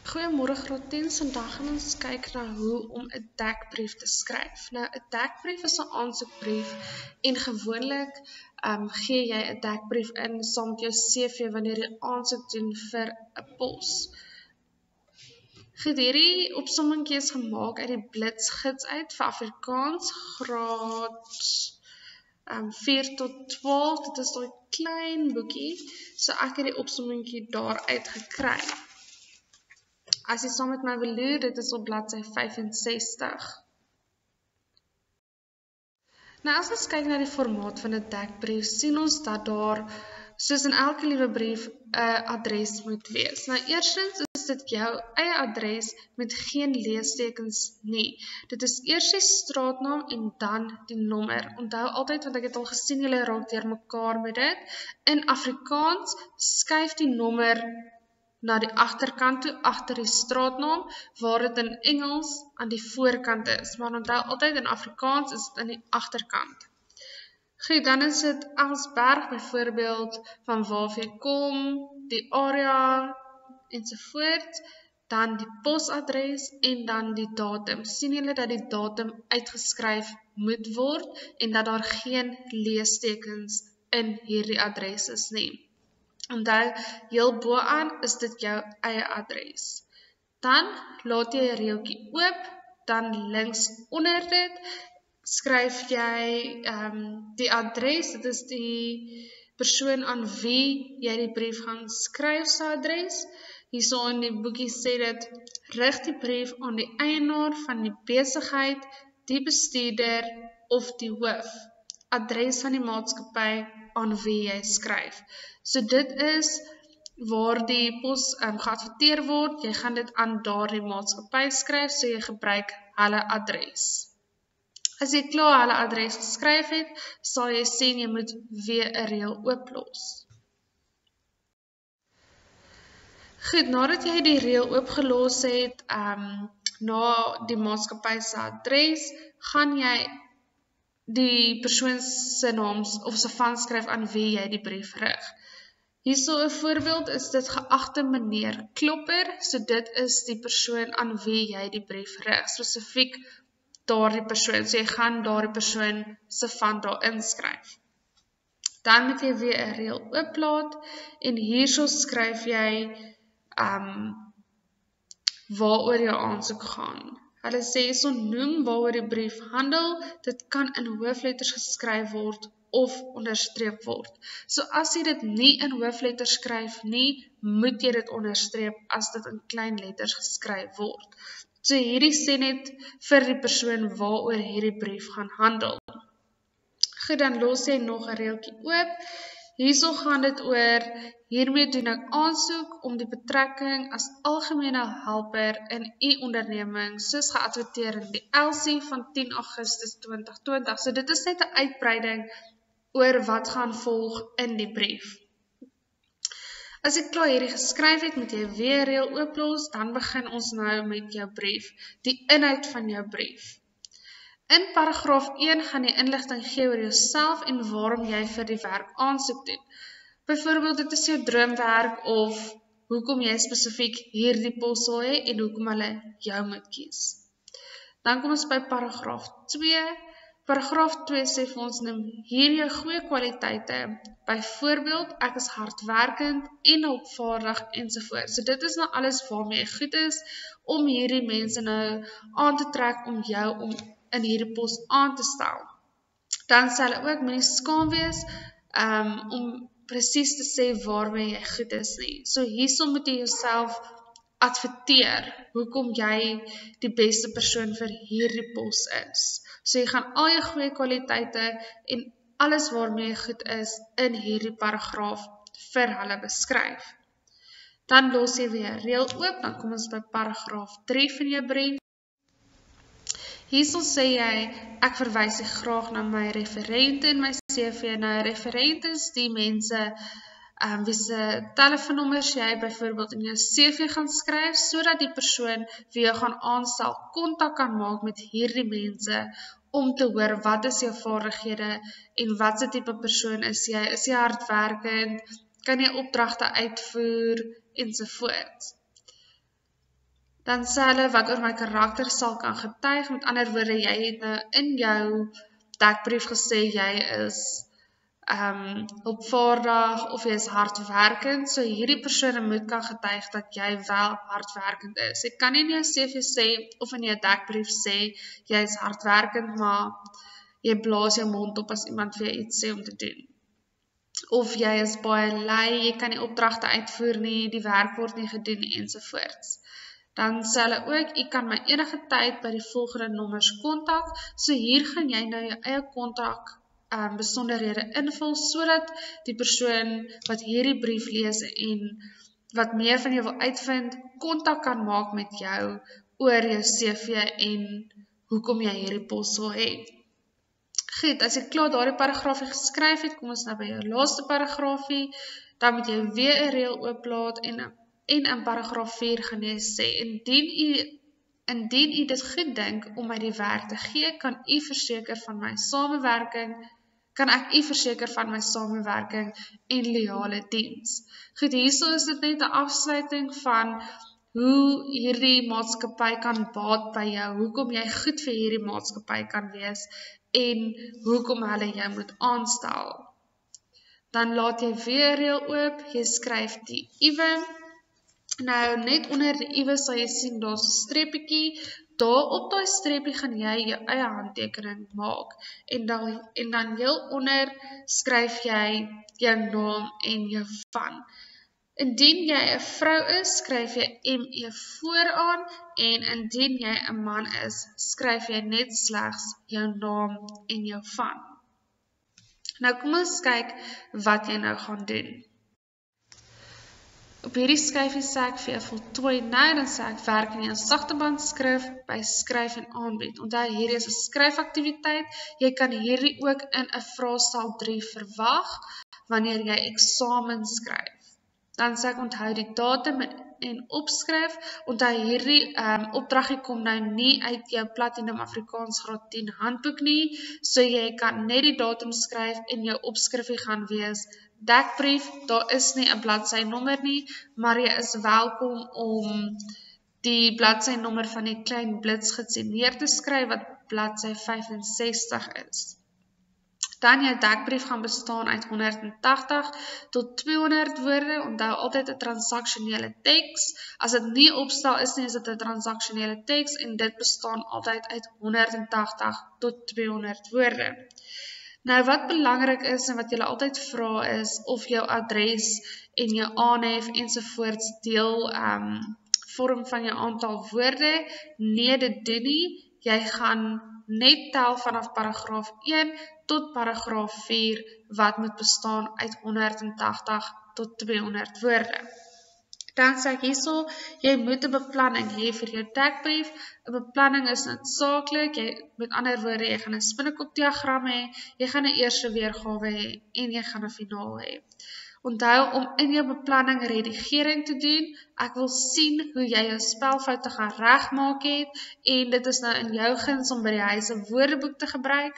Goeiemôre graad 10, vandag gaan ons kyk na hoe om 'n dekbrief te skryf. Nou, 'n dekbrief is 'n aansoekbrief en gewoonlik gee jy 'n dekbrief in saam met jou CV wanneer jy aansoek doen vir 'n pos. Hierdie opsommingkie is gemaak uit die Blitsgids uit vir Afrikaans, graad 4 tot 12. Dit is daai klein boekie, so ek het die opsommingkie daar uit gekry. As jy saam met my wil loer, dit is op bladsy 65. Nou as ons kyk na die formaat van 'n dekbrief, sien ons dat daar, soos in elke liewe brief, 'n adres moet wees. Nou eerstens is dit jou eie adres met geen leestekens nie. Dit is eers die straatnaam en dan die nommer. Onthou altyd, want ek het al gesien julle raak deur mekaar met dit. In Afrikaans skuif die nommer na die agterkant toe, agter die straatnaam, waar dit in Engels aan die voorkant is. Maar onthou altyd, in Afrikaans is dit aan die agterkant. Goed, dan is dit Elsberg byvoorbeeld, van waar jy kom, die area, ensovoorts, dan die posadres en dan die datum. Sien julle dat die datum uitgeskryf moet word en dat daar geen leestekens in hierdie adres is nie. Onthou, heel boaan is dit jou eie adres. Dan laat jy 'n reeltjie oop, dan links onder dit skryf jy die adres, dit is die persoon aan wie jy die brief gaan skryf se adres. Hierso in die boekie sê dit, rig die brief aan die eienaar van die besigheid, die bestuurder of die hoof. Adres van die maatskappy aan wie jy skryf. So dit is waar die pos geadverteer word, jy gaan dit aan daardie maatskappy skryf, so jy gebruik hulle adres. As jy klaar hulle adres geskryf het, sal jy sien jy moet weer 'n reël ooplos. Goed, nadat jy die reël oopgelos het, na die maatskappy se adres, gaan jy die persoon se naam of se van skryf aan wie jy die brief rig. Hierso 'n voorbeeld is dit geagte meneer Klopper, so dit is die persoon aan wie jy die brief rig, spesifiek daardie persoon, so jy gaan daardie persoon se van daar inskryf. Dan moet jy weer 'n reël ooplaat en hierso skryf jy waaroor jou aansoek gaan. Hulle sê so noem waaroor die brief handel, dit kan in hoofletters geskryf word of onderstreep word. So as jy dit nie in hoofletters skryf nie, moet jy dit onderstreep as dit in klein letters geskryf word. So hierdie sê net vir die persoon waaroor hierdie brief gaan handel. Goed, dan los jy nog 'n reeltjie oop. Hierso gaan dit oor, hiermee doen ek aansoek om die betrekking as algemene helper in u onderneming, soos geadverteer in die LC van 10 Augustus 2020. So dit is net 'n uitbreiding oor wat gaan volg in die brief. As jy klaar hierdie geskryf het, moet jy weer reël ooplos, dan begin ons nou met jou brief, die inhoud van jou brief. In paragraaf 1 gaan jy inligting gee oor jouself en waarom jy vir die werk aansoek doen. Byvoorbeeld, dit is jou droomwerk of hoekom jy spesifiek hierdie pos wil hê en hoekom hulle jou moet kies. Dan kom ons by paragraaf 2. Paragraaf 2 sê vir ons, neem hier jou goeie kwaliteite, byvoorbeeld, ek is hardwerkend en hulpvaardig ensovoorts. So dit is nou alles waarmee jy goed is, om hierdie mense nou aan te trek om jou om in hierdie pos aan te stel. Dan sal hulle ook moenie skaam wees om presies te sê waarmee jy goed is nie. So hierso moet jy jouself adverteer, hoekom jy die beste persoon vir hierdie pos is. So jy gaan al jou goeie kwaliteite en alles waarmee jy goed is in hierdie paragraaf vir hulle beskryf. Dan los jy weer reël oop, dan kom ons by paragraaf 3 van jou brief. Hierso sê jy, ek verwys graag na my referente in my CV. Nou, referente is die mense wie se telefoonnommers jy byvoorbeeld in jou CV gaan skryf, sodat die persoon wie jou gaan aanstel kontak kan maak met hierdie mense om te hoor wat is jou vaardighede en wat se tipe persoon is jy hardwerkend, kan jy opdragte uitvoer ensovoorts. Dan sê hulle wat oor my karakter sal kan getuig. Met ander woorde, jy het nou in jou dekbrief gesê jy is hulpvaardig of jy is hardwerkend, so hierdie persone moet kan getuig dat jy wel hardwerkend is. Jy kan nie in jou CV sê of in jou dekbrief sê jy is hardwerkend, maar jy blaas jou mond op as iemand vir jou iets sê om te doen. Of jy is baie lui, jy kan nie opdragte uitvoer nie, die werk word nie gedoen nie, ensovoorts. Dan sê hulle ook, jy kan my enige tyd by die volgende nommers kontak, so hier gaan jy nou jou eie kontak besonderhede invul, sodat die persoon wat hierdie brief lees en wat meer van jou wil uitvind, kontak kan maak met jou oor jou CV en hoekom jy hierdie pos wil hê. Goed, as jy klaar daardie paragraafie geskryf het, kom ons nou by jou laaste paragraafie, dan moet jy weer 'n reël ooplaat en in paragraaf 4 gaan jy sê, indien u dit goed dink om my die werk te gee, kan ek u verseker van my samewerking en loyale diens. Goed, hierso is dit net 'n afsluiting van hoe hierdie maatskappy kan baat by jou, hoekom jy goed vir hierdie maatskappy kan wees en hoekom hulle jou moet aanstel. Dan laat jy weer reël oop, jy skryf die iwe. Nou, net onder die iwe sal jy sien, daar's 'n streepietjie. Daar op daai streepie gaan jy jou eie handtekening maak. En dan heel onder skryf jy jou naam en jou van. Indien jy 'n vrou is, skryf jy ME vooraan, en indien jy 'n man is, skryf jy net slegs jou naam en jou van. Nou kom ons kyk wat jy nou gaan doen. Op hierdie skyfie sê ek vir jou voltooi nou, dan sê ek werk in jou sagteband skrif by skryf en aanbied. Onthou, hierdie is 'n skryfaktiwiteit. Jy kan hierdie ook in 'n vraestel 3 verwag wanneer jy eksamen skryf. Dan sê ek onthou die datum en opskryf. Onthou hierdie opdragie kom nou nie uit jou Platinum Afrikaans graad 10 handboek nie, so jy kan net die datum skryf en jou opskrifie gaan wees dekbrief. Daar is nie 'n bladsynommer nie, maar jy is welkom om die bladsynommer van die klein blitsgidsie neer te skryf wat bladsy 65 is. Dan jou dekbrief gaan bestaan uit 180 tot 200 woorde. Onthou altyd 'n transaksionele teks. As dit nie opstel is nie, is dit 'n transaksionele teks en dit bestaan altyd uit 180 tot 200 woorde. Nou wat belangrik is en wat julle altyd vra is of jou adres en jou aanhef ensovoorts deel vorm van jou aantal woorde. Nee, dit doen nie. Jy gaan net tel vanaf paragraaf 1 tot paragraaf 4 wat moet bestaan uit 180 tot 200 woorde. Dan sê ek hierso, jy moet 'n beplanning hê vir jou dekbrief. 'n Beplanning is noodsaaklik. Met ander woorde, jy gaan 'n spinnekopdiagram hê, jy gaan 'n eerste weergawe hê en jy gaan 'n finaal hê. Onthou om in jou beplanning redigering te doen. Ek wil sien hoe jy jou spelfoute gaan regmaak het en dit is nou in jou guns om by die huis 'n woordeboek te gebruik.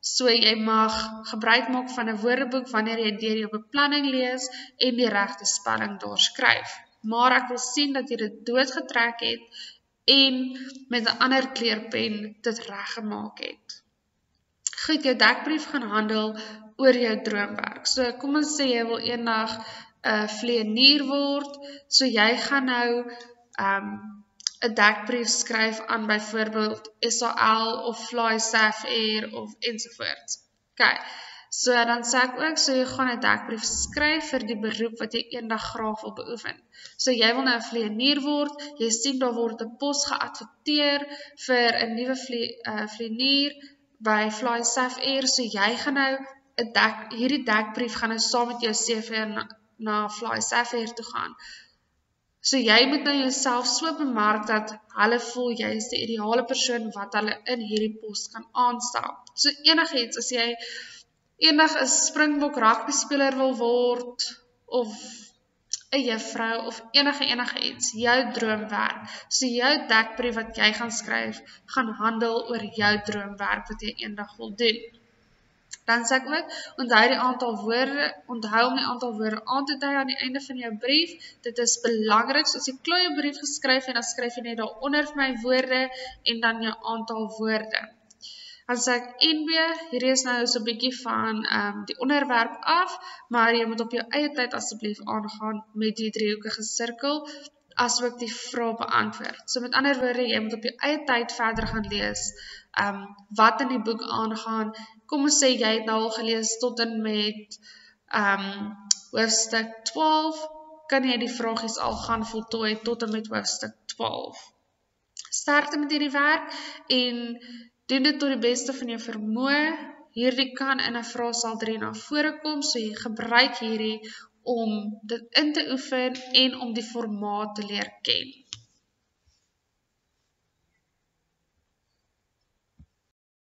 So jy mag gebruik maak van 'n woordeboek wanneer jy deur jou beplanning lees en die regte spelling daar skryf. Maar ek wil sien dat jy dit doodgetrek het en met 'n ander kleurpen dit reggemaak het. Goed, jou dekbrief gaan handel oor jou droomwerk. So kom ons sê jy wil eendag 'n vlieënier word, so jy gaan nou 'n dekbrief skryf aan byvoorbeeld SAL of Fly Safair of ensovoorts. Okay, so dan sê ek ook, so jy gaan 'n dekbrief skryf vir die beroep wat jy eendag graag wil beoefen. So jy wil nou 'n vlieënier word, jy sien daar word 'n pos geadverteer vir 'n nuwe vlieënier by Fly Safair, so jy gaan nou hierdie dekbrief gaan nou saam met jou CV na Fly Safair toe gaan. So jy moet nou jouself so bemark dat hulle voel jy is die ideale persoon wat hulle in hierdie pos kan aanstel. So enigiets, as jy eendag 'n Springbok rugby speler wil word of 'n juffrou of enige iets, jou droomwerk. So jou dekbrief wat jy gaan skryf, gaan handel oor jou droomwerk wat jy eendag wil doen. Dan sê ek ook, onthou om die aantal woorde aan te dui aan die einde van jou brief. Dit is belangrik, as jy klaar jou brief geskryf en dan skryf jy net daaronder vir my woorde en dan jou aantal woorde. Dan sê ek NB, hierdie is nou so 'n bietjie van die onderwerp af, maar jy moet op jou eie tyd asseblief aangaan met die driehoekige sirkel, asook die vrae beantwoord. So met ander woorde, jy moet op jou eie tyd verder gaan lees, wat in die boek aangaan. Kom ons sê jy het nou al gelees tot en met hoofstuk 12, kan jy die vragies al gaan voltooi tot en met hoofstuk 12. Sterkte met hierdie werk en doen dit tot die beste van jou vermoë. Hierdie kan in 'n vraestel 3 na vore kom, so jy gebruik hierdie om dit in te oefen en om die formaat te leer ken.